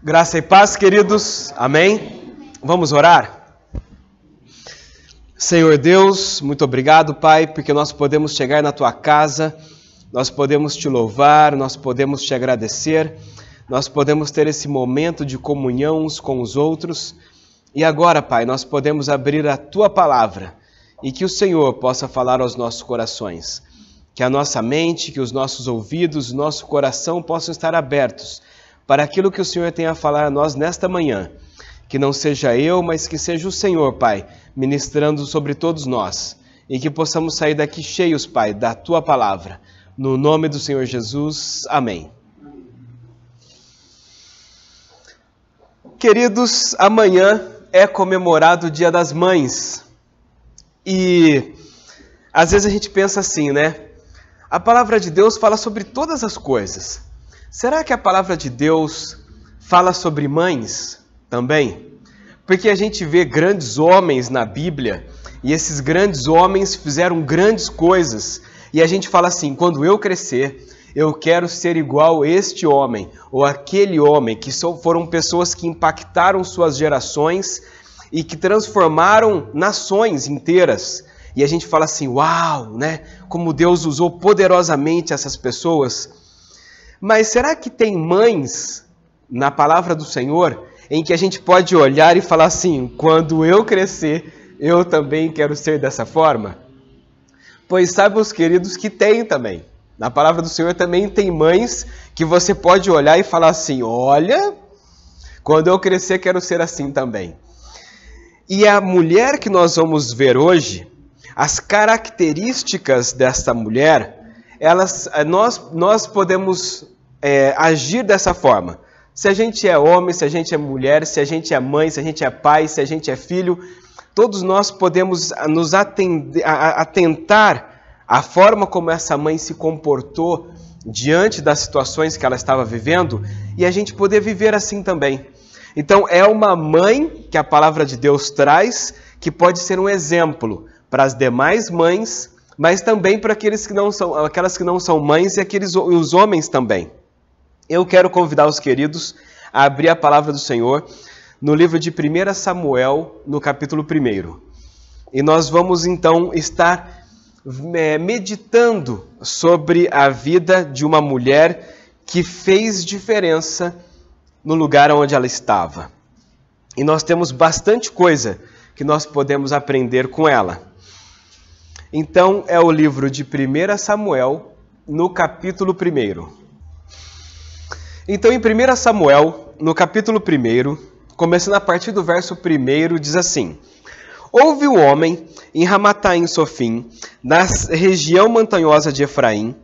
Graça e paz, queridos. Amém? Vamos orar? Senhor Deus, muito obrigado, Pai, porque nós podemos chegar na Tua casa, nós podemos Te louvar, nós podemos Te agradecer, nós podemos ter esse momento de comunhão uns com os outros. E agora, Pai, nós podemos abrir a Tua palavra e que o Senhor possa falar aos nossos corações. Que a nossa mente, que os nossos ouvidos, o nosso coração possam estar abertos para aquilo que o Senhor tem a falar a nós nesta manhã. Que não seja eu, mas que seja o Senhor, Pai, ministrando sobre todos nós. E que possamos sair daqui cheios, Pai, da Tua palavra. No nome do Senhor Jesus. Amém. Queridos, amanhã é comemorado o Dia das Mães. E às vezes a gente pensa assim, né? A palavra de Deus fala sobre todas as coisas. Será que a palavra de Deus fala sobre mães também? Porque a gente vê grandes homens na Bíblia e esses grandes homens fizeram grandes coisas. E a gente fala assim, quando eu crescer, eu quero ser igual este homem ou aquele homem, que foram pessoas que impactaram suas gerações e que transformaram nações inteiras. E a gente fala assim, uau, né? Como Deus usou poderosamente essas pessoas. Mas será que tem mães na palavra do Senhor em que a gente pode olhar e falar assim, quando eu crescer, eu também quero ser dessa forma? Pois sabe, os queridos, que tem também. Na palavra do Senhor também tem mães que você pode olhar e falar assim, olha, quando eu crescer quero ser assim também. E a mulher que nós vamos ver hoje, as características dessa mulher, nós podemos agir dessa forma. Se a gente é homem, se a gente é mulher, se a gente é mãe, se a gente é pai, se a gente é filho, todos nós podemos nos atentar à forma como essa mãe se comportou diante das situações que ela estava vivendo e a gente poder viver assim também. Então é uma mãe que a palavra de Deus traz que pode ser um exemplo para as demais mães, mas também para aquelas que não são mães e os homens também. Eu quero convidar os queridos a abrir a palavra do Senhor no livro de 1 Samuel, no capítulo 1. E nós vamos então estar meditando sobre a vida de uma mulher que fez diferença no lugar onde ela estava. E nós temos bastante coisa que nós podemos aprender com ela. Então, é o livro de 1 Samuel, no capítulo 1. Então, em 1 Samuel, no capítulo 1, começando a partir do verso 1, diz assim: Houve um homem em Ramataim Sofim, na região montanhosa de Efraim,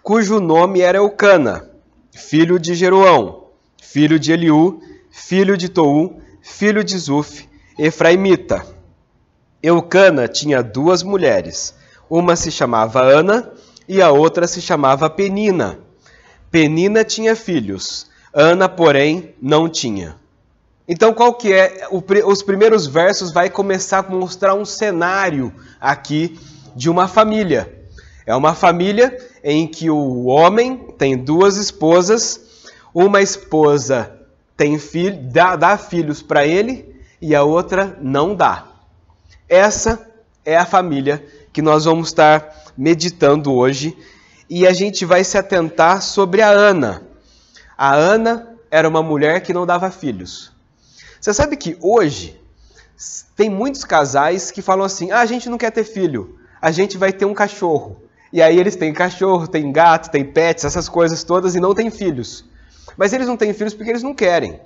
cujo nome era Eucana, filho de Jeroão, filho de Eliú, filho de Tou, filho de Zuf, efraimita. Eucana tinha 2 mulheres, uma se chamava Ana e a outra se chamava Penina. Penina tinha filhos, Ana, porém, não tinha. Então, qual que é? Os primeiros versos vai começar a mostrar um cenário aqui de uma família. É uma família em que o homem tem 2 esposas, uma esposa tem dá filhos para ele e a outra não dá. Essa é a família que nós vamos estar meditando hoje e a gente vai se atentar sobre a Ana. A Ana era uma mulher que não dava filhos. Você sabe que hoje tem muitos casais que falam assim, a gente não quer ter filho, a gente vai ter um cachorro. E aí eles têm cachorro, têm gato, têm pets, essas coisas todas e não têm filhos. Mas eles não têm filhos porque eles não querem.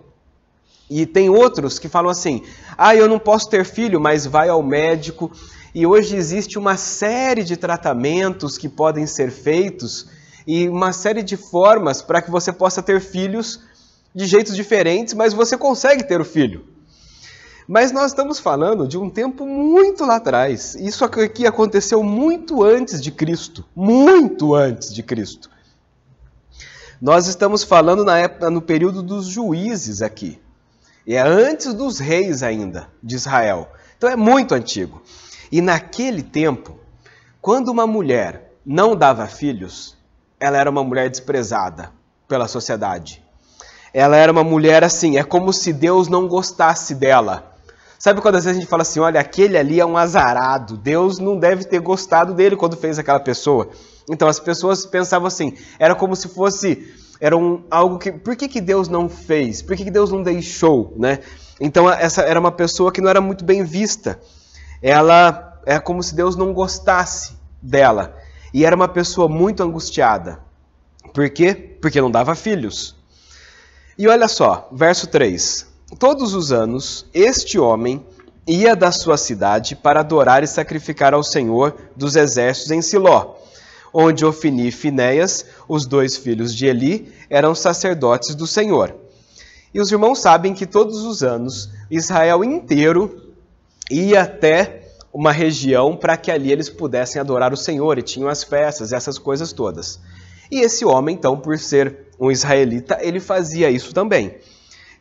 E tem outros que falam assim, eu não posso ter filho, mas vai ao médico. E hoje existe uma série de tratamentos que podem ser feitos e uma série de formas para que você possa ter filhos de jeitos diferentes, mas você consegue ter o filho. Mas nós estamos falando de um tempo muito lá atrás. Isso aqui aconteceu muito antes de Cristo. Muito antes de Cristo. Nós estamos falando no período dos juízes aqui. E é antes dos reis ainda de Israel. Então é muito antigo. E naquele tempo, quando uma mulher não dava filhos, ela era uma mulher desprezada pela sociedade. ela era uma mulher assim, é como se Deus não gostasse dela. Sabe quando às vezes a gente fala assim, olha, aquele ali é um azarado, Deus não deve ter gostado dele quando fez aquela pessoa. Então as pessoas pensavam assim, era como se fosse, algo que, por que Deus não fez? Por que Deus não deixou, né? Então essa era uma pessoa que não era muito bem vista. Ela é como se Deus não gostasse dela. E era uma pessoa muito angustiada. Por quê? Porque não dava filhos. E olha só, verso 3. Todos os anos, este homem ia da sua cidade para adorar e sacrificar ao Senhor dos exércitos em Siló, onde Ofni e Finéias, os 2 filhos de Eli, eram sacerdotes do Senhor. E os irmãos sabem que todos os anos, Israel inteiro ia até uma região para que ali eles pudessem adorar o Senhor, e tinham as festas, essas coisas todas. E esse homem, então, por ser um israelita, ele fazia isso também.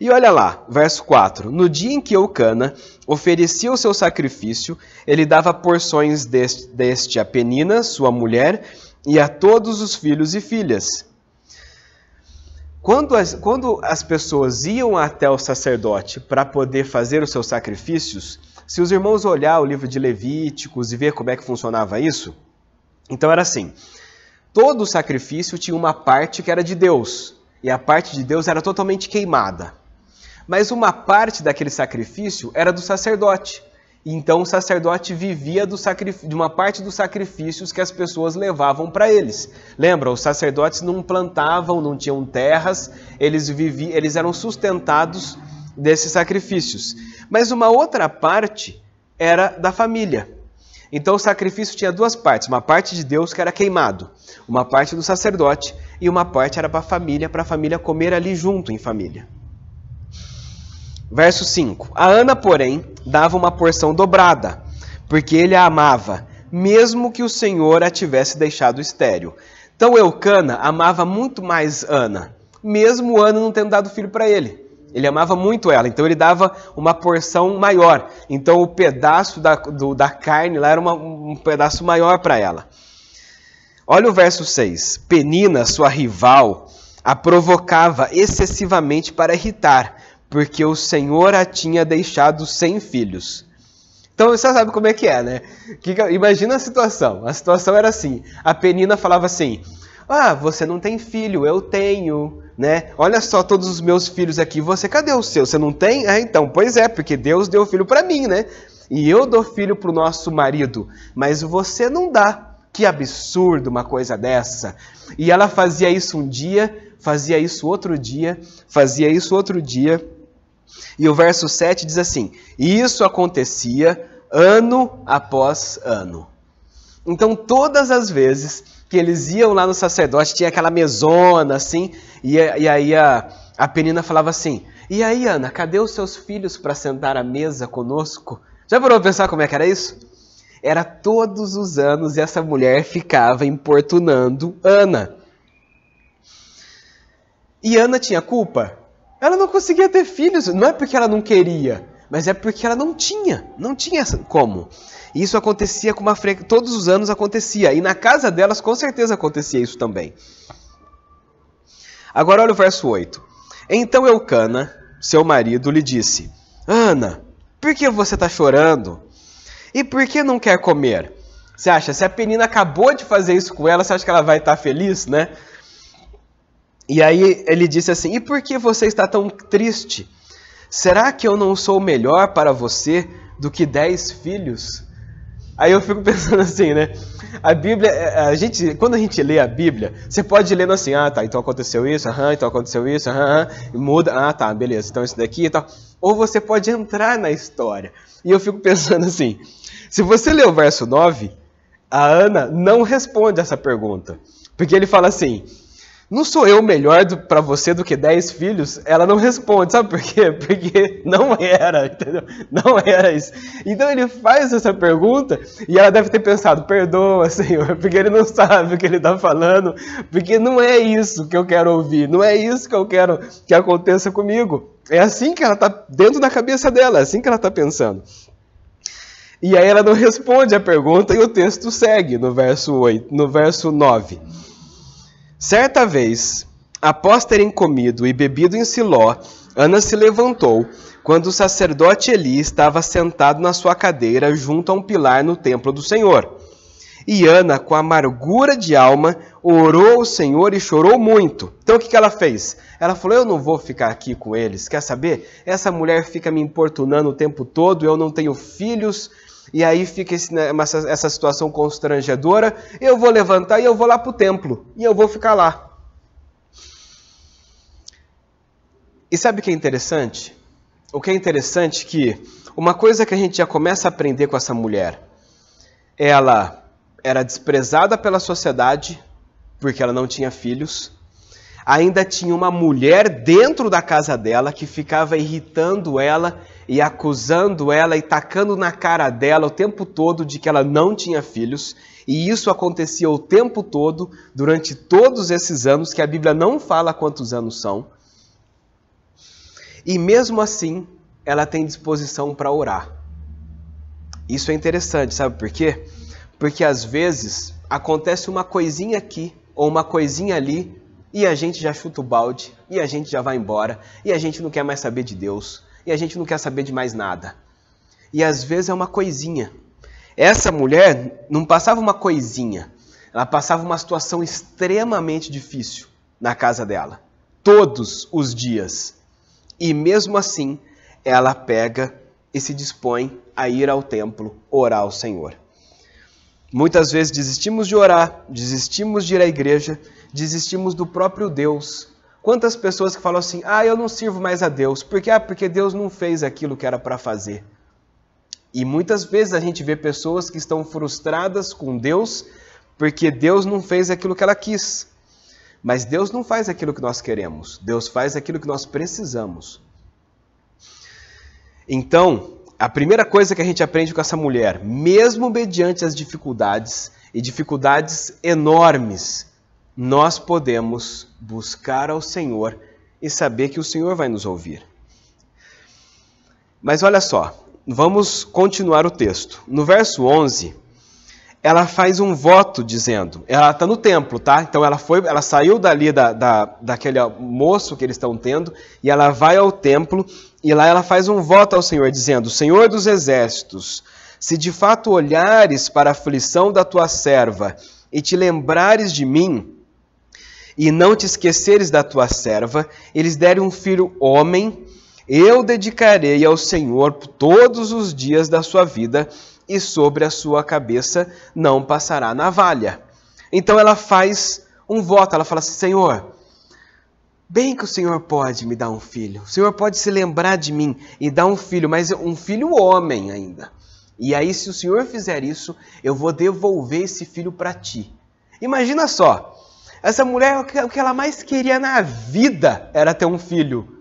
E olha lá, verso 4. No dia em que Eucana oferecia o seu sacrifício, ele dava porções deste a Penina, sua mulher, e a todos os filhos e filhas. Quando as pessoas iam até o sacerdote para poder fazer os seus sacrifícios, se os irmãos olhar o livro de Levíticos e ver como é que funcionava isso, então era assim, todo sacrifício tinha uma parte que era de Deus, e a parte de Deus era totalmente queimada. Mas uma parte daquele sacrifício era do sacerdote. Então o sacerdote vivia de uma parte dos sacrifícios que as pessoas levavam para eles. Lembra, os sacerdotes não plantavam, não tinham terras, eles eram sustentados desses sacrifícios. Mas uma outra parte era da família. Então o sacrifício tinha 2 partes, uma parte de Deus que era queimado, uma parte do sacerdote e uma parte era para a família comer ali junto em família. Verso 5. A Ana, porém, dava uma porção dobrada, porque ele a amava, mesmo que o Senhor a tivesse deixado estéril. Então Eucana amava muito mais Ana, mesmo Ana não tendo dado filho para ele. Ele amava muito ela, então ele dava uma porção maior. Então o pedaço da carne lá era um pedaço maior para ela. Olha o verso 6. Penina, sua rival, a provocava excessivamente para irritar, porque o Senhor a tinha deixado sem filhos. Então você sabe como é que é, né? Imagina a situação. A situação era assim. A Penina falava assim, você não tem filho, eu tenho, né? Olha só todos os meus filhos aqui, cadê o seu? Você não tem? Então, pois é, porque Deus deu filho para mim, né? E eu dou filho para o nosso marido, mas você não dá. Que absurdo uma coisa dessa. E ela fazia isso um dia, fazia isso outro dia, fazia isso outro dia. E o verso 7 diz assim, e isso acontecia ano após ano. Então todas as vezes que eles iam lá no sacerdote, tinha aquela mesona assim, e aí a Penina falava assim, e aí Ana, cadê os seus filhos para sentar à mesa conosco? Já parou para pensar como é que era isso? Era todos os anos e essa mulher ficava importunando Ana. E Ana tinha culpa? Ela não conseguia ter filhos, não é porque ela não queria, mas é porque ela não tinha como. E isso acontecia com todos os anos acontecia, e na casa delas com certeza acontecia isso também. Agora olha o verso 8. Então Eucana, seu marido, lhe disse, Ana, por que você está chorando? E por que não quer comer? Você acha, se a Penina acabou de fazer isso com ela, você acha que ela vai estar feliz, né? E aí ele disse assim, e por que você está tão triste? Será que eu não sou melhor para você do que 10 filhos? Aí eu fico pensando assim, né? A Bíblia, quando a gente lê a Bíblia, você pode ir lendo assim, tá, então aconteceu isso, então aconteceu isso, e muda, tá, beleza, então isso daqui e tal. Ou você pode entrar na história. E eu fico pensando assim, se você ler o verso 9, a Ana não responde essa pergunta. Porque ele fala assim, não sou eu melhor para você do que 10 filhos? Ela não responde, sabe por quê? Porque não era, entendeu? Não era isso. Então ele faz essa pergunta e ela deve ter pensado, perdoa, Senhor, porque ele não sabe o que ele está falando, porque não é isso que eu quero ouvir, não é isso que eu quero que aconteça comigo. É assim que ela está dentro da cabeça dela, é assim que ela está pensando. E aí ela não responde a pergunta e o texto segue no verso 9. Certa vez, Após terem comido e bebido em Siló, Ana se levantou, quando o sacerdote Eli estava sentado na sua cadeira junto a um pilar no templo do Senhor. E Ana, com amargura de alma, orou ao Senhor e chorou muito. Então o que ela fez? Ela falou, eu não vou ficar aqui com eles, quer saber? Essa mulher fica me importunando o tempo todo, eu não tenho filhos, e aí fica essa situação constrangedora, eu vou levantar e eu vou lá para o templo, e eu vou ficar lá. E sabe o que é interessante? O que é interessante é que uma coisa que a gente já começa a aprender com essa mulher, ela era desprezada pela sociedade, porque ela não tinha filhos, ainda tinha uma mulher dentro da casa dela que ficava irritando ela e acusando ela e tacando na cara dela o tempo todo de que ela não tinha filhos, e isso acontecia o tempo todo, durante todos esses anos, que a Bíblia não fala quantos anos são. E mesmo assim, ela tem disposição para orar. Isso é interessante, sabe por quê? Porque às vezes acontece uma coisinha aqui ou uma coisinha ali e a gente já chuta o balde e a gente já vai embora e a gente não quer mais saber de Deus e a gente não quer saber de mais nada. E às vezes é uma coisinha. Essa mulher não passava uma coisinha, ela passava uma situação extremamente difícil na casa dela, todos os dias. E mesmo assim, ela pega e se dispõe a ir ao templo orar ao Senhor. Muitas vezes desistimos de orar, desistimos de ir à igreja, desistimos do próprio Deus. Quantas pessoas que falam assim, eu não sirvo mais a Deus. Por quê? Porque Deus não fez aquilo que era para fazer. E muitas vezes a gente vê pessoas que estão frustradas com Deus porque Deus não fez aquilo que ela quis. Mas Deus não faz aquilo que nós queremos. Deus faz aquilo que nós precisamos. Então, a primeira coisa que a gente aprende com essa mulher, mesmo mediante as dificuldades, e dificuldades enormes, nós podemos buscar ao Senhor e saber que o Senhor vai nos ouvir. Mas olha só, vamos continuar o texto. No verso 11... ela faz um voto dizendo, ela está no templo, tá? Então ela saiu dali daquele almoço que eles estão tendo, e ela vai ao templo, e lá ela faz um voto ao Senhor, dizendo, Senhor dos exércitos, se de fato olhares para a aflição da tua serva, e te lembrares de mim, e não te esqueceres da tua serva, eles derem um filho homem, eu dedicarei ao Senhor todos os dias da sua vida, e sobre a sua cabeça não passará navalha. Então ela faz um voto, ela fala assim, Senhor, bem que o Senhor pode me dar um filho, o Senhor pode se lembrar de mim e dar um filho, mas um filho homem ainda. E aí se o Senhor fizer isso, eu vou devolver esse filho para ti. Imagina só, essa mulher, o que ela mais queria na vida era ter um filho.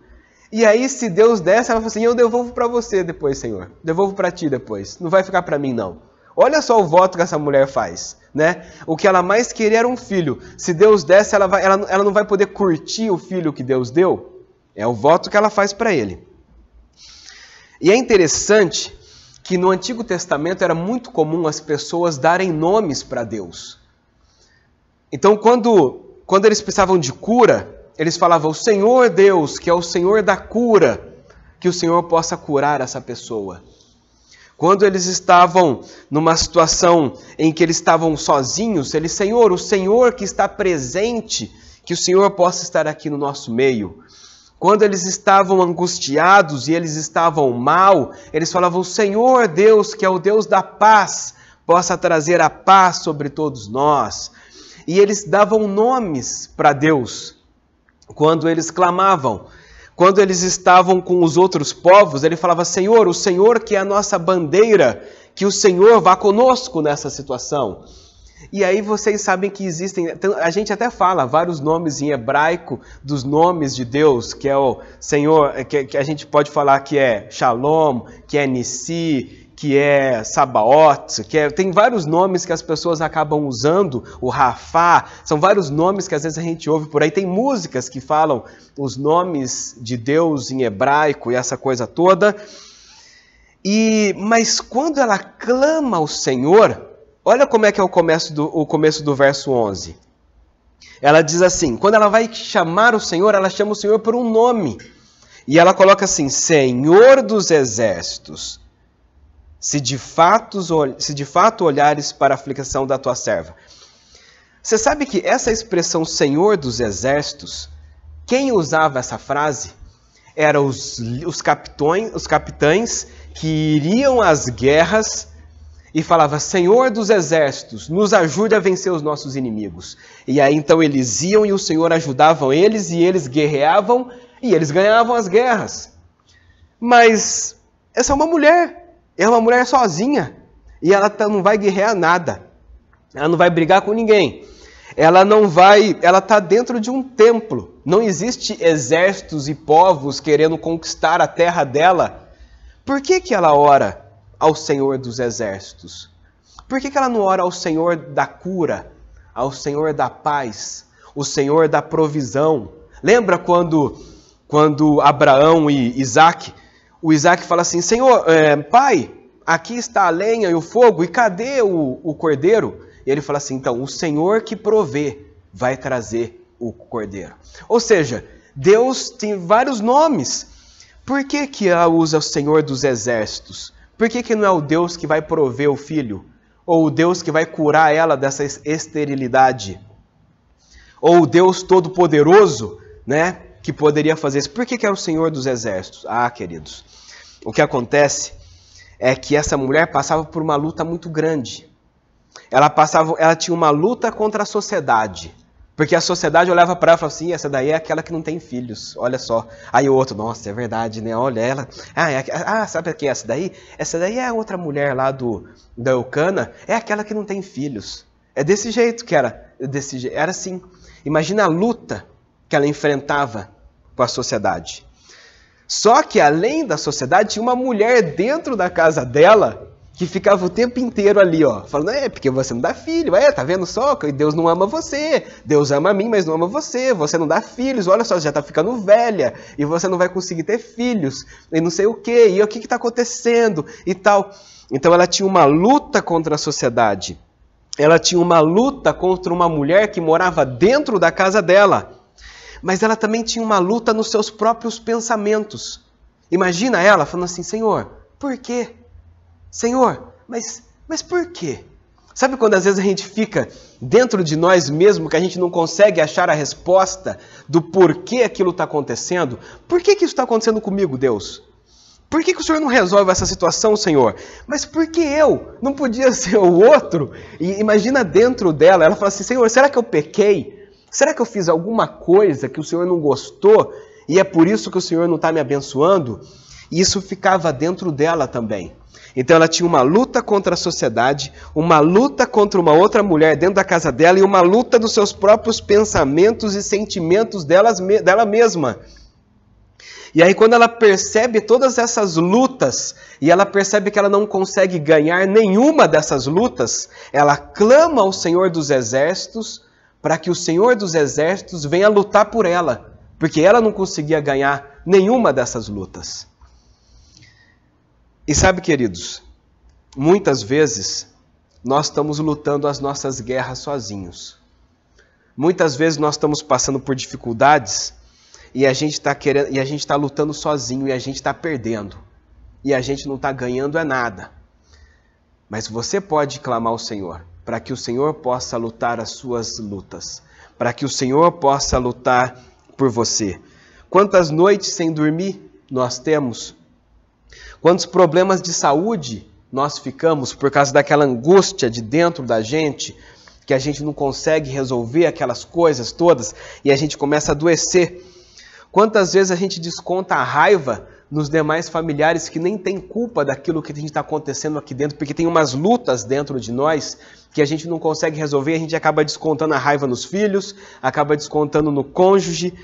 E aí, se Deus desse, ela falou assim, eu devolvo para você depois, Senhor. Devolvo para ti depois. Não vai ficar para mim, não. Olha só o voto que essa mulher faz, né? O que ela mais queria era um filho. Se Deus desse, ela não vai poder curtir o filho que Deus deu. É o voto que ela faz para ele. E é interessante que no Antigo Testamento era muito comum as pessoas darem nomes para Deus. Então, quando eles precisavam de cura, eles falavam, o Senhor Deus, que é o Senhor da cura, que o Senhor possa curar essa pessoa. Quando eles estavam numa situação em que eles estavam sozinhos, eles, Senhor, o Senhor que está presente, que o Senhor possa estar aqui no nosso meio. Quando eles estavam angustiados e eles estavam mal, eles falavam, Senhor Deus, que é o Deus da paz, possa trazer a paz sobre todos nós. E eles davam nomes para Deus. Quando eles clamavam, quando eles estavam com os outros povos, ele falava, Senhor, o Senhor que é a nossa bandeira, que o Senhor vá conosco nessa situação. E aí vocês sabem que existem, a gente até fala vários nomes em hebraico dos nomes de Deus, que é o Senhor, que a gente pode falar que é Shalom, que é Nissi, que é Sabaoth, tem vários nomes que as pessoas acabam usando, o Rafá, são vários nomes que às vezes a gente ouve por aí, tem músicas que falam os nomes de Deus em hebraico e essa coisa toda, mas quando ela clama ao Senhor, olha como é que é o começo do verso 11, ela diz assim, quando ela vai chamar o Senhor, ela chama o Senhor por um nome. E ela coloca assim, Senhor dos Exércitos, se de fato olhares para a aflição da tua serva. Você sabe que essa expressão Senhor dos Exércitos, quem usava essa frase eram os capitães que iriam às guerras e falava, Senhor dos Exércitos, nos ajude a vencer os nossos inimigos. E aí então eles iam e o Senhor ajudava eles e eles guerreavam e eles ganhavam as guerras. Mas essa é uma mulher sozinha e ela não vai guerrear nada. Ela não vai brigar com ninguém. Ela está dentro de um templo. Não existe exércitos e povos querendo conquistar a terra dela. Por que ela ora ao Senhor dos Exércitos? Por que ela não ora ao Senhor da cura, ao Senhor da paz, o Senhor da provisão? Lembra quando Abraão e Isaac, o Isaac fala assim, Senhor, pai, aqui está a lenha e o fogo, e cadê o cordeiro? E ele fala assim, então, o Senhor que provê vai trazer o cordeiro. Ou seja, Deus tem vários nomes. Por que ela usa o Senhor dos Exércitos? Por que não é o Deus que vai prover o filho? Ou o Deus que vai curar ela dessa esterilidade? Ou o Deus Todo-Poderoso, né, que poderia fazer isso? Por que é o Senhor dos Exércitos? Ah, queridos, o que acontece é que essa mulher passava por uma luta muito grande. Ela tinha uma luta contra a sociedade. Porque a sociedade olhava para ela e falava assim, essa daí é aquela que não tem filhos, olha só. Aí o outro, nossa, é verdade, né? Olha ela. Sabe o que é essa daí? Essa daí é a outra mulher lá da Eucana, é aquela que não tem filhos. É desse jeito que era. Era assim. Imagina a luta que ela enfrentava com a sociedade. Só que além da sociedade, tinha uma mulher dentro da casa dela que ficava o tempo inteiro ali, ó, falando, porque você não dá filho, tá vendo só? Deus não ama você, Deus ama a mim, mas não ama você não dá filhos, olha só, você já está ficando velha, e você não vai conseguir ter filhos, e não sei o quê, e o que está acontecendo, e tal. Então ela tinha uma luta contra a sociedade, ela tinha uma luta contra uma mulher que morava dentro da casa dela, mas ela também tinha uma luta nos seus próprios pensamentos. Imagina ela falando assim, Senhor, por quê? Senhor, mas por quê? Sabe quando às vezes a gente fica dentro de nós mesmo, que a gente não consegue achar a resposta do porquê aquilo está acontecendo? Por que isso está acontecendo comigo, Deus? Por que o Senhor não resolve essa situação, Senhor? Mas por que eu? Não podia ser o outro? E imagina dentro dela, ela fala assim, Senhor, será que eu pequei? Será que eu fiz alguma coisa que o Senhor não gostou? E é por isso que o Senhor não está me abençoando? E isso ficava dentro dela também. Então ela tinha uma luta contra a sociedade, uma luta contra uma outra mulher dentro da casa dela e uma luta dos seus próprios pensamentos e sentimentos dela mesma. E aí quando ela percebe todas essas lutas e ela percebe que ela não consegue ganhar nenhuma dessas lutas, ela clama ao Senhor dos Exércitos para que o Senhor dos Exércitos venha lutar por ela, porque ela não conseguia ganhar nenhuma dessas lutas. E sabe, queridos, muitas vezes nós estamos lutando as nossas guerras sozinhos. Muitas vezes nós estamos passando por dificuldades e a gente está lutando sozinho e a gente está perdendo. E a gente não está ganhando nada. Mas você pode clamar ao Senhor para que o Senhor possa lutar as suas lutas, para que o Senhor possa lutar por você. Quantas noites sem dormir nós temos? Quantos problemas de saúde nós ficamos por causa daquela angústia de dentro da gente, que a gente não consegue resolver aquelas coisas todas e a gente começa a adoecer. Quantas vezes a gente desconta a raiva nos demais familiares que nem tem culpa daquilo que a gente está acontecendo aqui dentro, porque tem umas lutas dentro de nós que a gente não consegue resolver, a gente acaba descontando a raiva nos filhos, acaba descontando no cônjuge.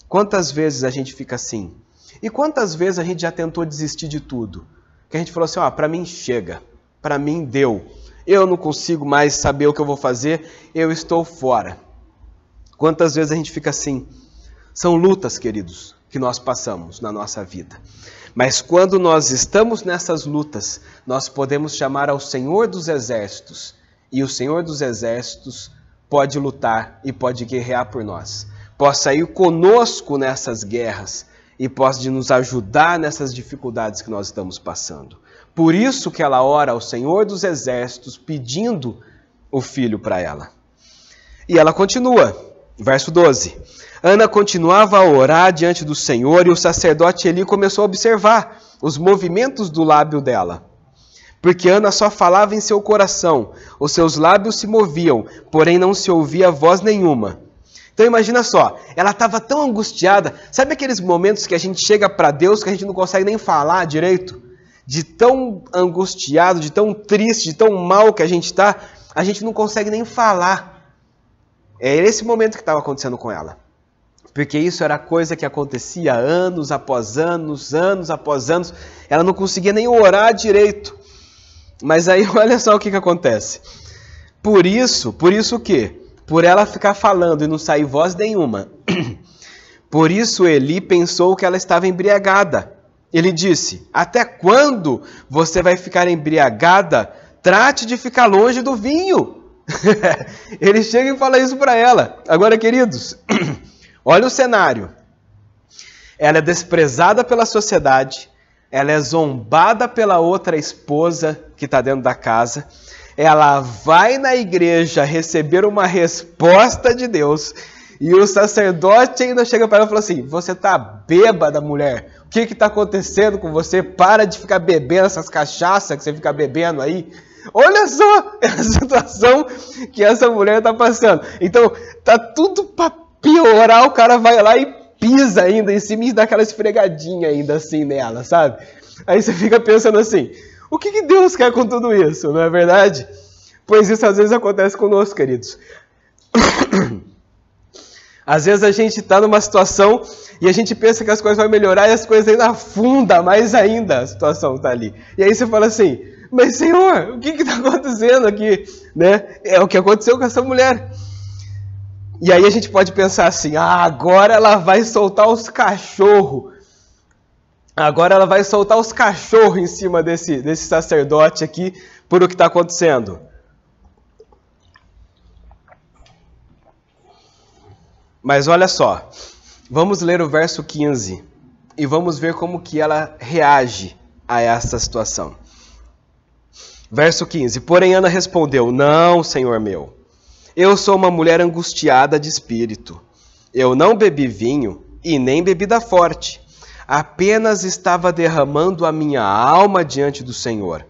Quantas vezes a gente fica assim? E quantas vezes a gente já tentou desistir de tudo? Que a gente falou assim, para mim chega, para mim deu. Eu não consigo mais saber o que eu vou fazer, eu estou fora. Quantas vezes a gente fica assim? São lutas, queridos, que nós passamos na nossa vida. Mas quando nós estamos nessas lutas, nós podemos chamar ao Senhor dos Exércitos. E o Senhor dos Exércitos pode lutar e pode guerrear por nós. Possa ir conosco nessas guerras e possa nos ajudar nessas dificuldades que nós estamos passando. Por isso que ela ora ao Senhor dos Exércitos pedindo o filho para ela. E ela continua, verso 12. Ana continuava a orar diante do Senhor e o sacerdote Eli começou a observar os movimentos do lábio dela. Porque Ana só falava em seu coração, os seus lábios se moviam, porém não se ouvia voz nenhuma. Então imagina só, ela estava tão angustiada, sabe aqueles momentos que a gente chega para Deus que a gente não consegue nem falar direito? De tão angustiado, de tão triste, de tão mal que a gente está, a gente não consegue nem falar. É esse momento que estava acontecendo com ela. Porque isso era coisa que acontecia anos após anos, anos após anos. Ela não conseguia nem orar direito. Mas aí olha só o que acontece. Por isso o quê? Por ela ficar falando e não sair voz nenhuma. Por isso Eli pensou que ela estava embriagada. Ele disse, até quando você vai ficar embriagada? Trate de ficar longe do vinho. Ele chega e fala isso para ela. Agora, queridos, olha o cenário. Ela é desprezada pela sociedade. Ela é zombada pela outra esposa que está dentro da casa. Ela vai na igreja receber uma resposta de Deus. E o sacerdote ainda chega para ela e fala assim, você está bêbada, mulher? O que está acontecendo com você? Para de ficar bebendo essas cachaças que você fica bebendo aí. Olha só a situação que essa mulher está passando. Então, tá tudo para piorar, o cara vai lá e pisa ainda em cima e dá aquela esfregadinha ainda assim nela, sabe? Aí você fica pensando assim, o que Deus quer com tudo isso, não é verdade? Pois isso às vezes acontece conosco, queridos. Às vezes a gente está numa situação e a gente pensa que as coisas vão melhorar e as coisas ainda afundam mais ainda, a situação está ali. E aí você fala assim, mas Senhor, o que está acontecendo aqui? Né? É o que aconteceu com essa mulher. E aí a gente pode pensar assim, agora ela vai soltar os cachorros. Agora ela vai soltar os cachorros em cima desse sacerdote aqui por o que está acontecendo. Mas olha só, vamos ler o verso 15 e vamos ver como que ela reage a essa situação. Verso 15, porém Ana respondeu, não, Senhor meu, eu sou uma mulher angustiada de espírito. Eu não bebi vinho e nem bebida forte. Apenas estava derramando a minha alma diante do Senhor.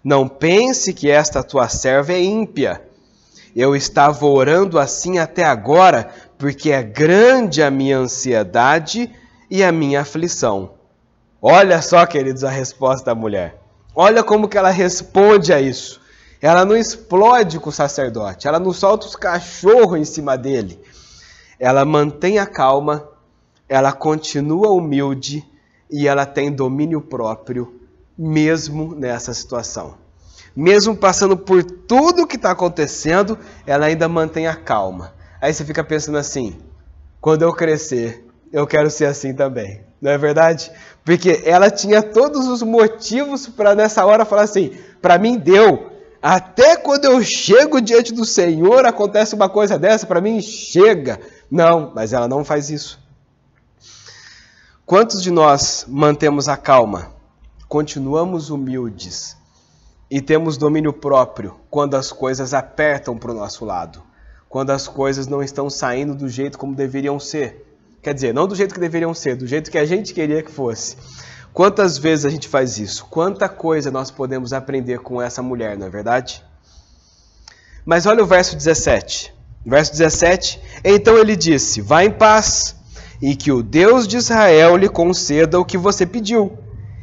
Não pense que esta tua serva é ímpia. Eu estava orando assim até agora, porque é grande a minha ansiedade e a minha aflição. Olha só, queridos, a resposta da mulher. Olha como que ela responde a isso. Ela não explode com o sacerdote, ela não solta os cachorros em cima dele. Ela mantém a calma, ela continua humilde e ela tem domínio próprio, mesmo nessa situação. Mesmo passando por tudo que está acontecendo, ela ainda mantém a calma. Aí você fica pensando assim, quando eu crescer, eu quero ser assim também. Não é verdade? Porque ela tinha todos os motivos para nessa hora falar assim, para mim deu. Até quando eu chego diante do Senhor, acontece uma coisa dessa, para mim chega. Não, mas ela não faz isso. Quantos de nós mantemos a calma? Continuamos humildes e temos domínio próprio quando as coisas apertam para o nosso lado. Quando as coisas não estão saindo do jeito como deveriam ser. Quer dizer, não do jeito que deveriam ser, do jeito que a gente queria que fosse. Quantas vezes a gente faz isso? Quanta coisa nós podemos aprender com essa mulher, não é verdade? Mas olha o verso 17. Verso 17, então ele disse, vá em paz, e que o Deus de Israel lhe conceda o que você pediu.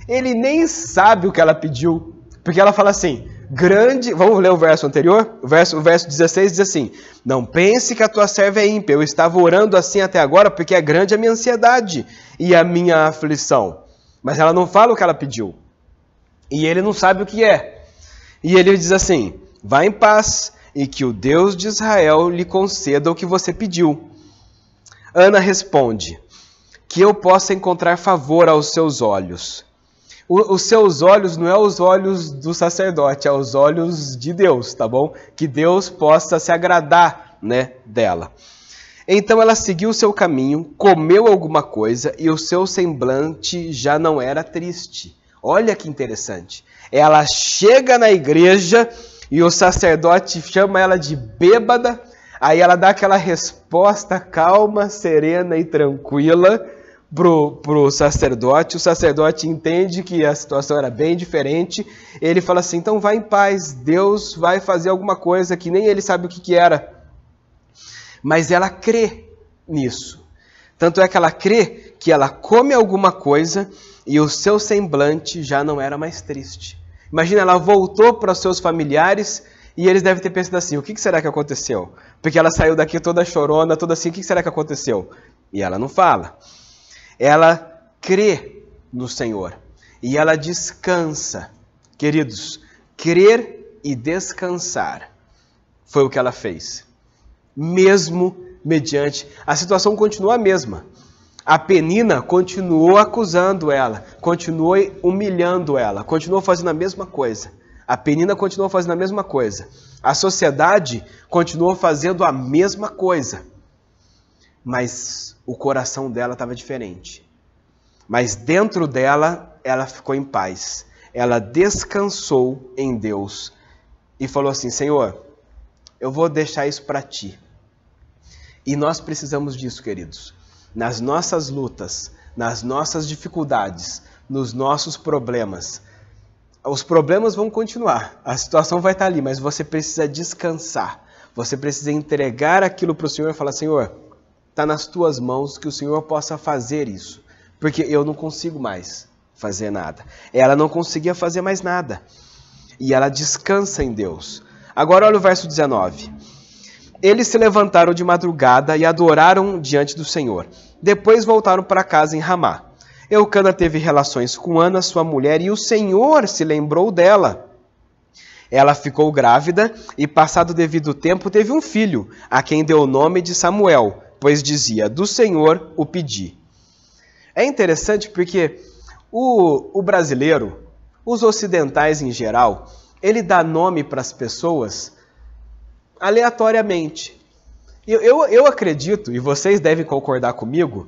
Ele nem sabe o que ela pediu, porque ela fala assim, grande, vamos ler o verso anterior? O verso 16 diz assim, não pense que a tua serva é ímpia, eu estava orando assim até agora porque é grande a minha ansiedade e a minha aflição. Mas ela não fala o que ela pediu. E ele não sabe o que é. E ele diz assim, vá em paz e que o Deus de Israel lhe conceda o que você pediu. Ana responde, que eu possa encontrar favor aos seus olhos. Os seus olhos não é os olhos do sacerdote, é os olhos de Deus, tá bom? Que Deus possa se agradar né, dela. Então ela seguiu o seu caminho, comeu alguma coisa e o seu semblante já não era triste. Olha que interessante. Ela chega na igreja e o sacerdote chama ela de bêbada, aí ela dá aquela resposta calma, serena e tranquila pro sacerdote. O sacerdote entende que a situação era bem diferente. Ele fala assim, então vai em paz, Deus vai fazer alguma coisa que nem ele sabe o que era. Mas ela crê nisso. Tanto é que ela crê que ela come alguma coisa e o seu semblante já não era mais triste. Imagina, ela voltou para os seus familiares e eles devem ter pensado assim, o que será que aconteceu? Porque ela saiu daqui toda chorona, toda assim, o que será que aconteceu? E ela não fala. Ela crê no Senhor e ela descansa. Queridos, crer e descansar foi o que ela fez. Mesmo mediante, a situação continua a mesma. A Penina continuou acusando ela, continuou humilhando ela, continuou fazendo a mesma coisa. A Penina continuou fazendo a mesma coisa. A sociedade continuou fazendo a mesma coisa. Mas o coração dela estava diferente. Mas dentro dela, ela ficou em paz. Ela descansou em Deus e falou assim, Senhor, eu vou deixar isso para ti. E nós precisamos disso, queridos. Nas nossas lutas, nas nossas dificuldades, nos nossos problemas. Os problemas vão continuar, a situação vai estar ali, mas você precisa descansar. Você precisa entregar aquilo para o Senhor e falar, Senhor, está nas tuas mãos que o Senhor possa fazer isso. Porque eu não consigo mais fazer nada. Ela não conseguia fazer mais nada. E ela descansa em Deus. Agora olha o verso 19. Eles se levantaram de madrugada e adoraram diante do Senhor. Depois voltaram para casa em Ramá. Eucana teve relações com Ana, sua mulher, e o Senhor se lembrou dela. Ela ficou grávida e, passado o devido tempo, teve um filho, a quem deu o nome de Samuel, pois dizia, do Senhor o pedi. É interessante porque o brasileiro, os ocidentais em geral, ele dá nome para as pessoas aleatoriamente. Eu acredito, e vocês devem concordar comigo,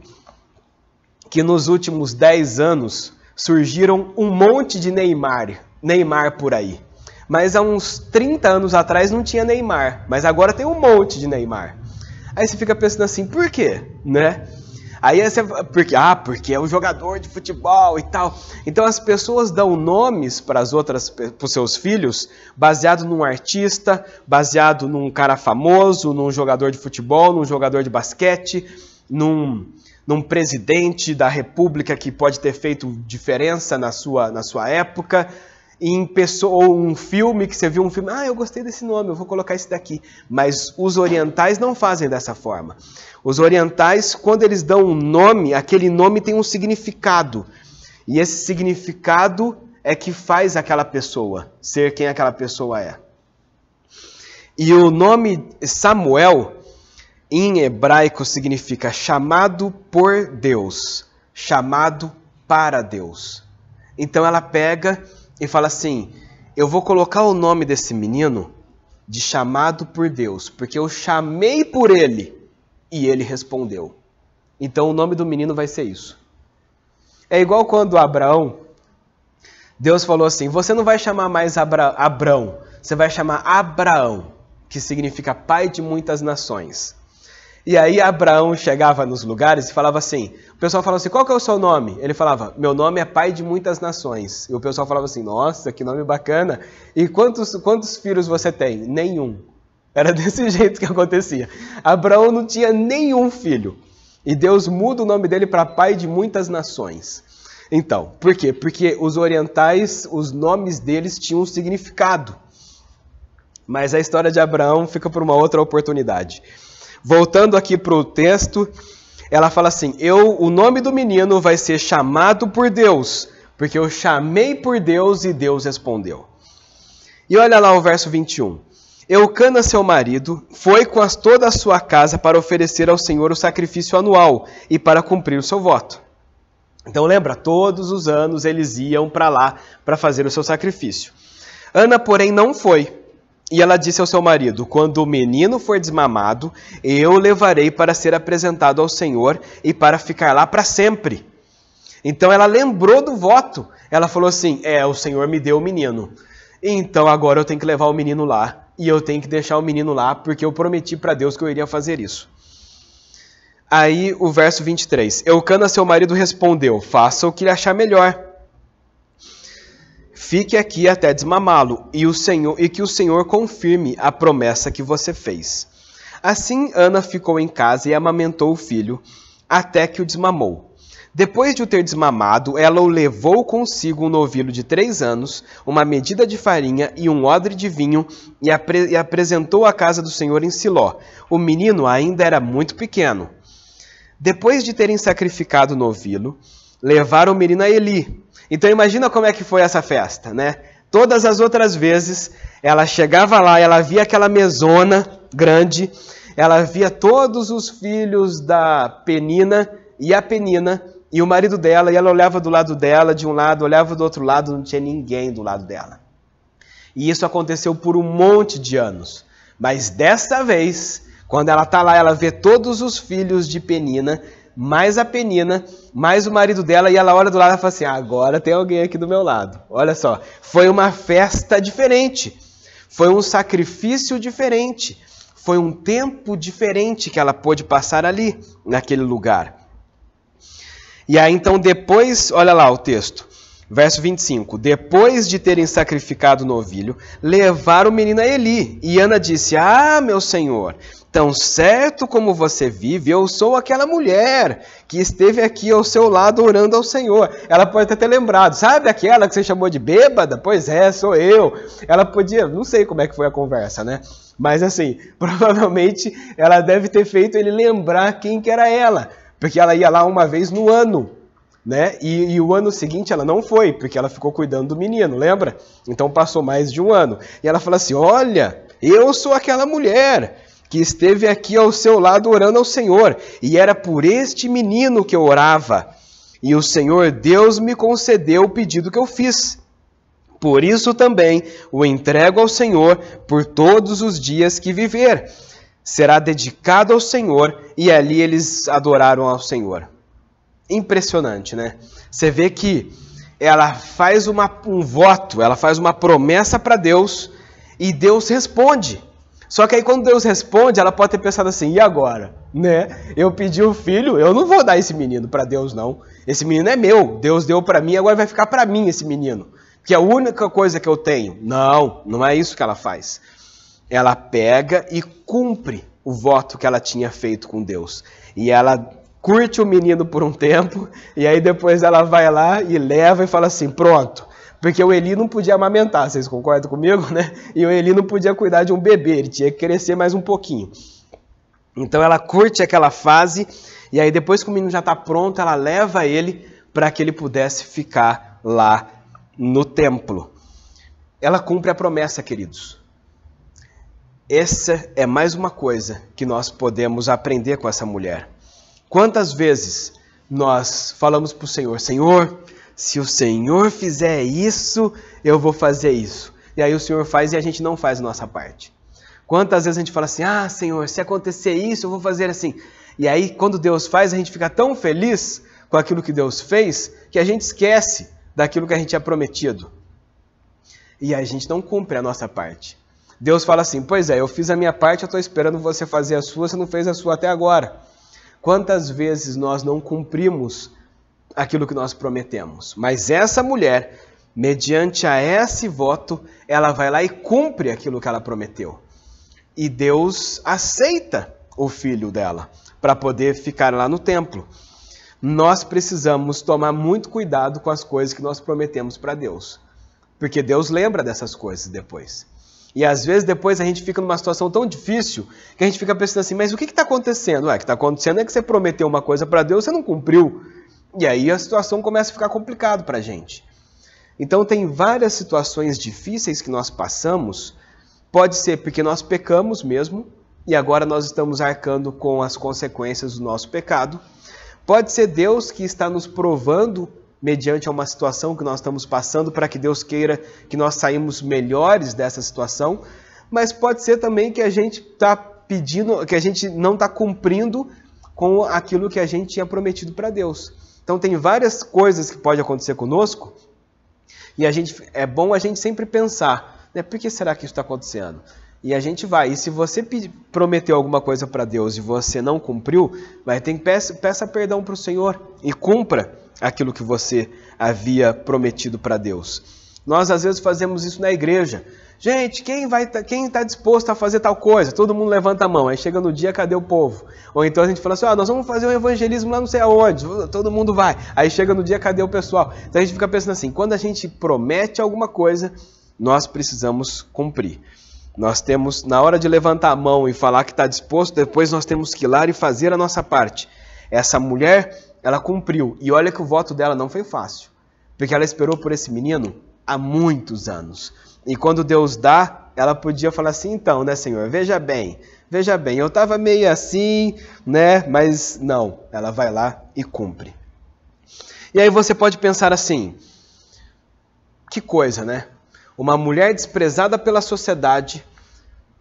que nos últimos 10 anos surgiram um monte de Neymar por aí. Mas há uns 30 anos atrás não tinha Neymar, mas agora tem um monte de Neymar. Aí você fica pensando assim, por quê? Né? Aí você, porque é um jogador de futebol e tal. Então as pessoas dão nomes para os seus filhos baseado num artista, baseado num cara famoso, num jogador de futebol, num jogador de basquete, num presidente da república que pode ter feito diferença na sua época, ou um filme que você viu um filme, eu gostei desse nome, eu vou colocar esse daqui. Mas os orientais não fazem dessa forma. Os orientais, quando eles dão um nome, aquele nome tem um significado. E esse significado é que faz aquela pessoa ser quem aquela pessoa é. E o nome Samuel, em hebraico, significa chamado por Deus, chamado para Deus. Então ela pega e fala assim, eu vou colocar o nome desse menino de chamado por Deus, porque eu chamei por ele e ele respondeu. Então o nome do menino vai ser isso. É igual quando Abraão, Deus falou assim, você não vai chamar mais Abrão, você vai chamar Abraão, que significa pai de muitas nações. E aí Abraão chegava nos lugares e falava assim, o pessoal falava assim, qual que é o seu nome? Ele falava, meu nome é pai de muitas nações. E o pessoal falava assim, nossa, que nome bacana. E quantos filhos você tem? Nenhum. Era desse jeito que acontecia. Abraão não tinha nenhum filho. E Deus muda o nome dele para pai de muitas nações. Então, por quê? Porque os orientais, os nomes deles tinham um significado. Mas a história de Abraão fica por uma outra oportunidade. Voltando aqui para o texto, ela fala assim, o nome do menino vai ser chamado por Deus, porque eu chamei por Deus e Deus respondeu. E olha lá o verso 21. Eucana, seu marido, foi com toda a sua casa para oferecer ao Senhor o sacrifício anual e para cumprir o seu voto. Então lembra, todos os anos eles iam para lá para fazer o seu sacrifício. Ana, porém, não foi. E ela disse ao seu marido: quando o menino for desmamado, eu o levarei para ser apresentado ao Senhor e para ficar lá para sempre. Então ela lembrou do voto. Ela falou assim: o Senhor me deu o menino. Então agora eu tenho que levar o menino lá. E eu tenho que deixar o menino lá, porque eu prometi para Deus que eu iria fazer isso. Aí o verso 23. Eucana, seu marido, respondeu: faça o que lhe achar melhor. Fique aqui até desmamá-lo, e que o Senhor confirme a promessa que você fez. Assim Ana ficou em casa e amamentou o filho, até que o desmamou. Depois de o ter desmamado, ela o levou consigo um novilho de 3 anos, uma medida de farinha e um odre de vinho, e apresentou à casa do Senhor em Siló. O menino ainda era muito pequeno. Depois de terem sacrificado o novilho, levaram o menino a Eli. Então imagina como é que foi essa festa, né? Todas as outras vezes, ela chegava lá, ela via aquela mesona grande, ela via todos os filhos da Penina e a Penina, e o marido dela, e ela olhava do lado dela, de um lado, olhava do outro lado, não tinha ninguém do lado dela. E isso aconteceu por um monte de anos. Mas dessa vez, quando ela está lá, ela vê todos os filhos de Penina, mais a Penina, mais o marido dela, e ela olha do lado e fala assim: agora tem alguém aqui do meu lado. Olha só, foi uma festa diferente, foi um sacrifício diferente, foi um tempo diferente que ela pôde passar ali, naquele lugar. E aí então depois, olha lá o texto, verso 25. Depois de terem sacrificado o novilho, levaram o menino a Eli. E Ana disse: meu senhor, tão certo como você vive, eu sou aquela mulher que esteve aqui ao seu lado orando ao Senhor. Ela pode até ter lembrado: sabe aquela que você chamou de bêbada? Pois é, sou eu. Ela podia, não sei como é que foi a conversa, né? Mas assim, provavelmente ela deve ter feito ele lembrar quem que era ela. Porque ela ia lá uma vez no ano, né? E o ano seguinte ela não foi, porque ela ficou cuidando do menino, lembra? Então passou mais de um ano. E ela fala assim: olha, eu sou aquela mulher que esteve aqui ao seu lado orando ao Senhor, e era por este menino que eu orava, e o Senhor Deus me concedeu o pedido que eu fiz. Por isso também o entrego ao Senhor por todos os dias que viver. Será dedicado ao Senhor, e ali eles adoraram ao Senhor. Impressionante, né? Você vê que ela faz um voto, ela faz uma promessa para Deus, e Deus responde. Só que aí quando Deus responde, ela pode ter pensado assim: e agora? Né? Eu pedi o filho, eu não vou dar esse menino para Deus não. Esse menino é meu, Deus deu para mim, agora vai ficar para mim esse menino. Que é a única coisa que eu tenho. Não, não é isso que ela faz. Ela pega e cumpre o voto que ela tinha feito com Deus. E ela curte o menino por um tempo, e aí depois ela vai lá e leva e fala assim: pronto. Porque o Eli não podia amamentar, vocês concordam comigo, né? E o Eli não podia cuidar de um bebê, ele tinha que crescer mais um pouquinho. Então ela curte aquela fase, e aí depois que o menino já está pronto, ela leva ele para que ele pudesse ficar lá no templo. Ela cumpre a promessa, queridos. Essa é mais uma coisa que nós podemos aprender com essa mulher. Quantas vezes nós falamos para o Senhor: Senhor, se o Senhor fizer isso, eu vou fazer isso. E aí o Senhor faz e a gente não faz a nossa parte. Quantas vezes a gente fala assim: Senhor, se acontecer isso, eu vou fazer assim. E aí quando Deus faz, a gente fica tão feliz com aquilo que Deus fez, que a gente esquece daquilo que a gente tinha prometido. E a gente não cumpre a nossa parte. Deus fala assim: pois é, eu fiz a minha parte, eu estou esperando você fazer a sua, você não fez a sua até agora. Quantas vezes nós não cumprimos aquilo que nós prometemos? Mas essa mulher, mediante a esse voto, ela vai lá e cumpre aquilo que ela prometeu. E Deus aceita o filho dela para poder ficar lá no templo. Nós precisamos tomar muito cuidado com as coisas que nós prometemos para Deus. Porque Deus lembra dessas coisas depois. E às vezes depois a gente fica numa situação tão difícil que a gente fica pensando assim: mas o que está acontecendo? O que está acontecendo é que você prometeu uma coisa para Deus, você não cumpriu. E aí a situação começa a ficar complicada para a gente. Então tem várias situações difíceis que nós passamos. Pode ser porque nós pecamos mesmo, e agora nós estamos arcando com as consequências do nosso pecado. Pode ser Deus que está nos provando mediante uma situação que nós estamos passando, para que Deus queira que nós saímos melhores dessa situação. mas pode ser também que a gente está pedindo, que a gente não está cumprindo com aquilo que a gente tinha prometido para Deus. Então tem várias coisas que podem acontecer conosco, e é bom a gente sempre pensar, né, por que será que isso está acontecendo? E a gente vai, e se você prometeu alguma coisa para Deus e você não cumpriu, vai ter que peça perdão para o Senhor e cumpra aquilo que você havia prometido para Deus. Nós às vezes fazemos isso na igreja. Gente, quem está disposto a fazer tal coisa? Todo mundo levanta a mão, aí chega no dia, cadê o povo? Ou então a gente fala assim, nós vamos fazer um evangelismo lá não sei aonde, todo mundo vai. Aí chega no dia, cadê o pessoal? Então a gente fica pensando assim, quando a gente promete alguma coisa, nós precisamos cumprir. Nós temos, na hora de levantar a mão e falar que está disposto, depois nós temos que ir lá e fazer a nossa parte. Essa mulher, ela cumpriu. E olha que o voto dela não foi fácil. Porque ela esperou por esse menino há muitos anos. E quando Deus dá, ela podia falar assim, então, né, Senhor, veja bem, eu estava meio assim, né, mas não, ela vai lá e cumpre. E aí você pode pensar assim, que coisa, né? Uma mulher desprezada pela sociedade,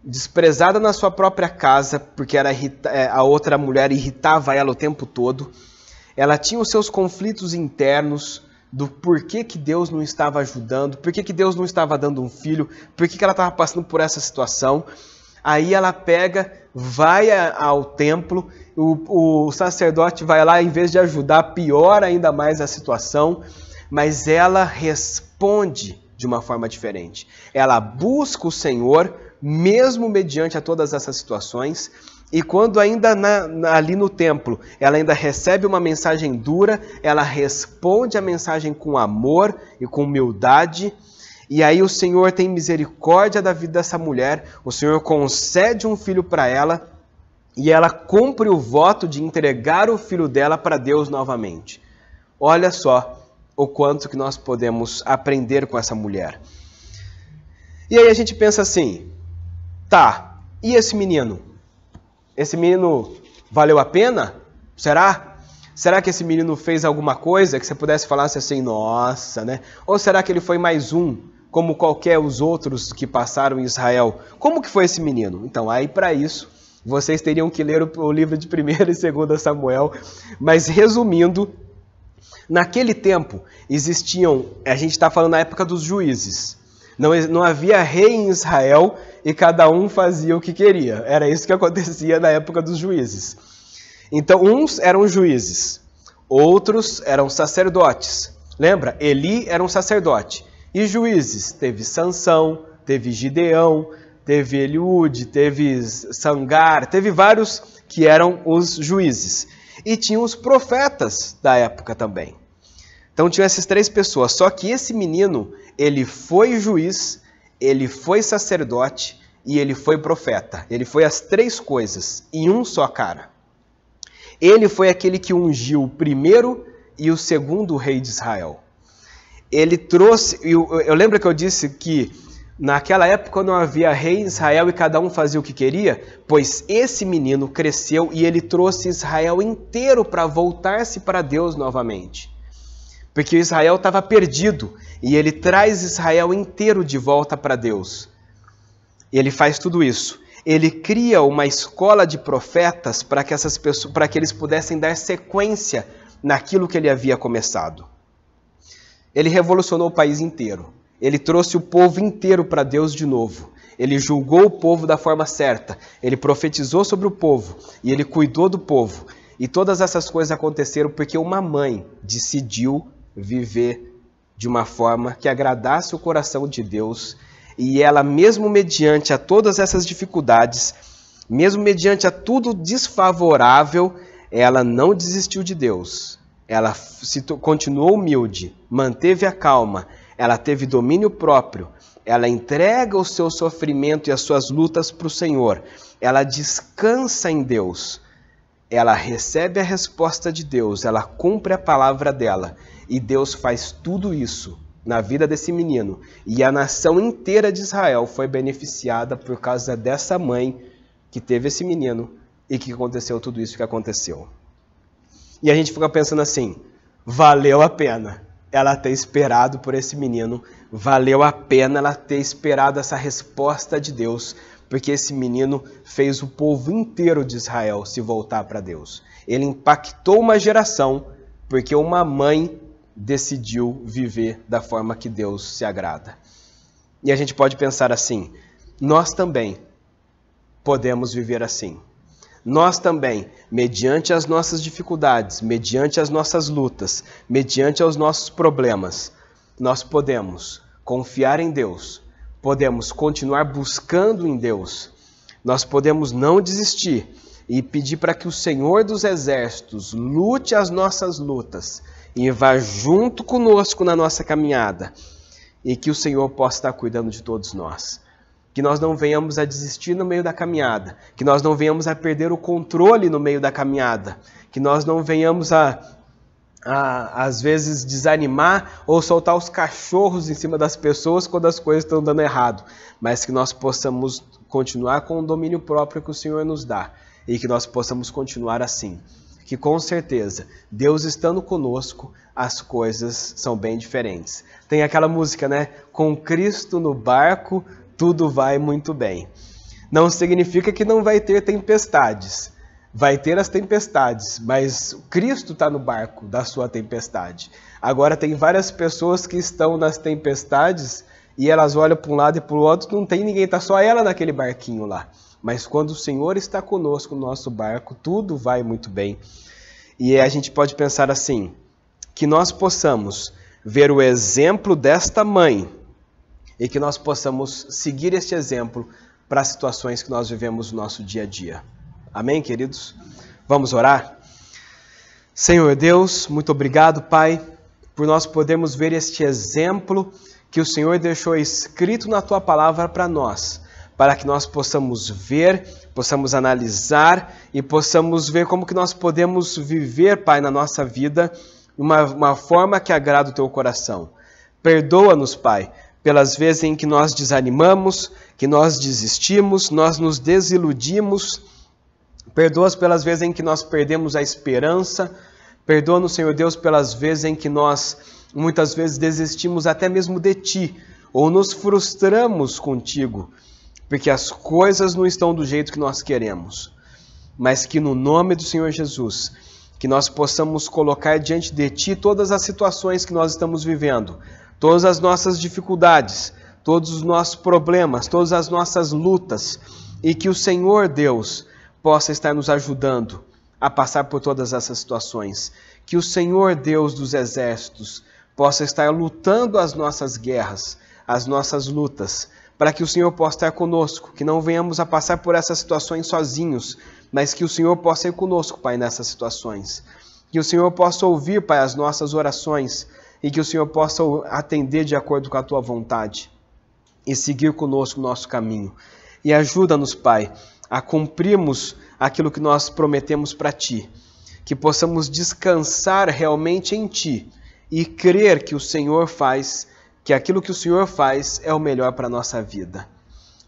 desprezada na sua própria casa, porque a outra mulher irritava ela o tempo todo, ela tinha os seus conflitos internos, do porquê que Deus não estava ajudando, porquê que Deus não estava dando um filho, porquê que ela estava passando por essa situação. Aí ela pega, vai ao templo, o sacerdote vai lá, em vez de ajudar, piora ainda mais a situação, mas ela responde de uma forma diferente. Ela busca o Senhor, mesmo mediante a todas essas situações, e quando ainda ali no templo, ela ainda recebe uma mensagem dura, ela responde a mensagem com amor e com humildade, e aí o Senhor tem misericórdia da vida dessa mulher, o Senhor concede um filho para ela, e ela cumpre o voto de entregar o filho dela para Deus novamente. Olha só o quanto que nós podemos aprender com essa mulher. E aí a gente pensa assim, tá, e esse menino? Esse menino valeu a pena? Será? Será que esse menino fez alguma coisa que você pudesse falar assim, nossa, né? Ou será que ele foi mais um, como qualquer os outros que passaram em Israel? Como que foi esse menino? Então, aí para isso, vocês teriam que ler o livro de 1º e 2º Samuel. Mas resumindo, naquele tempo existiam, a gente está falando na época dos juízes. Não havia rei em Israel e cada um fazia o que queria. Era isso que acontecia na época dos juízes. Então, uns eram juízes, outros eram sacerdotes. Lembra? Eli era um sacerdote. E juízes? Teve Sansão, teve Gideão, teve Eliúde, teve Sangar, teve vários que eram os juízes. E tinham os profetas da época também. Então tinham essas 3 pessoas, só que esse menino, ele foi juiz, ele foi sacerdote e ele foi profeta. Ele foi as 3 coisas em um só cara. Ele foi aquele que ungiu o primeiro e o segundo rei de Israel. Ele trouxe, eu lembro que eu disse que naquela época não havia rei em Israel e cada um fazia o que queria, pois esse menino cresceu e ele trouxe Israel inteiro para voltar-se para Deus novamente. Porque Israel estava perdido e ele traz Israel inteiro de volta para Deus. E ele faz tudo isso. Ele cria uma escola de profetas para que eles pudessem dar sequência naquilo que ele havia começado. Ele revolucionou o país inteiro. Ele trouxe o povo inteiro para Deus de novo. Ele julgou o povo da forma certa. Ele profetizou sobre o povo e ele cuidou do povo. E todas essas coisas aconteceram porque uma mãe decidiu viver de uma forma que agradasse o coração de Deus, e ela, mesmo mediante a todas essas dificuldades, mesmo mediante a tudo desfavorável, ela não desistiu de Deus. Ela continuou humilde, manteve a calma, ela teve domínio próprio, ela entrega o seu sofrimento e as suas lutas para o Senhor, ela descansa em Deus, ela recebe a resposta de Deus, ela cumpre a palavra dela, e Deus faz tudo isso na vida desse menino. E a nação inteira de Israel foi beneficiada por causa dessa mãe que teve esse menino e que aconteceu tudo isso que aconteceu. E a gente fica pensando assim, valeu a pena. ela ter esperado por esse menino. Valeu a pena ela ter esperado essa resposta de Deus, porque esse menino fez o povo inteiro de Israel se voltar para Deus. Ele impactou uma geração, porque uma mãe decidiu viver da forma que Deus se agrada. E a gente pode pensar assim, nós também podemos viver assim. Nós também, mediante as nossas dificuldades, mediante as nossas lutas, mediante os nossos problemas, nós podemos confiar em Deus, podemos continuar buscando em Deus, nós podemos não desistir e pedir para que o Senhor dos Exércitos lute as nossas lutas e vá junto conosco na nossa caminhada e que o Senhor possa estar cuidando de todos nós. Que nós não venhamos a desistir no meio da caminhada, que nós não venhamos a perder o controle no meio da caminhada, que nós não venhamos às vezes, desanimar ou soltar os cachorros em cima das pessoas quando as coisas estão dando errado, mas que nós possamos continuar com o domínio próprio que o Senhor nos dá e que nós possamos continuar assim. Que com certeza, Deus estando conosco, as coisas são bem diferentes. Tem aquela música, né? Com Cristo no barco, tudo vai muito bem. Não significa que não vai ter tempestades. Vai ter as tempestades, mas Cristo está no barco da sua tempestade. Agora tem várias pessoas que estão nas tempestades e elas olham para um lado e para o outro, não tem ninguém, está só ela naquele barquinho lá. Mas quando o Senhor está conosco no nosso barco, tudo vai muito bem. E a gente pode pensar assim, que nós possamos ver o exemplo desta mãe, e que nós possamos seguir este exemplo para as situações que nós vivemos no nosso dia a dia. Amém, queridos? Vamos orar? Senhor Deus, muito obrigado, Pai, por nós podermos ver este exemplo que o Senhor deixou escrito na Tua Palavra para nós, para que nós possamos ver, possamos analisar e possamos ver como que nós podemos viver, Pai, na nossa vida, uma forma que agrada o Teu coração. Perdoa-nos, Pai, pelas vezes em que nós desanimamos, que nós desistimos, nós nos desiludimos. Perdoa-nos pelas vezes em que nós perdemos a esperança. Perdoa-nos, Senhor Deus, pelas vezes em que nós muitas vezes desistimos até mesmo de Ti, ou nos frustramos contigo, porque as coisas não estão do jeito que nós queremos. Mas que no nome do Senhor Jesus, que nós possamos colocar diante de Ti todas as situações que nós estamos vivendo, todas as nossas dificuldades, todos os nossos problemas, todas as nossas lutas, e que o Senhor Deus possa estar nos ajudando a passar por todas essas situações. Que o Senhor Deus dos Exércitos possa estar lutando as nossas guerras, as nossas lutas, para que o Senhor possa estar conosco, que não venhamos a passar por essas situações sozinhos, mas que o Senhor possa ir conosco, Pai, nessas situações. Que o Senhor possa ouvir, Pai, as nossas orações, e que o Senhor possa atender de acordo com a Tua vontade e seguir conosco o nosso caminho. E ajuda-nos, Pai, a cumprirmos aquilo que nós prometemos para Ti, que possamos descansar realmente em Ti e crer que o Senhor faz, que aquilo que o Senhor faz é o melhor para a nossa vida.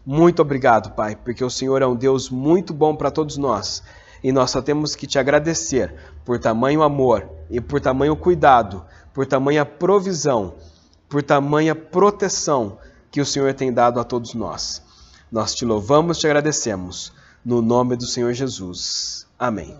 Muito obrigado, Pai, porque o Senhor é um Deus muito bom para todos nós, e nós só temos que Te agradecer por tamanho amor e por tamanho cuidado, por tamanha provisão, por tamanha proteção que o Senhor tem dado a todos nós. Nós Te louvamos e Te agradecemos, no nome do Senhor Jesus. Amém.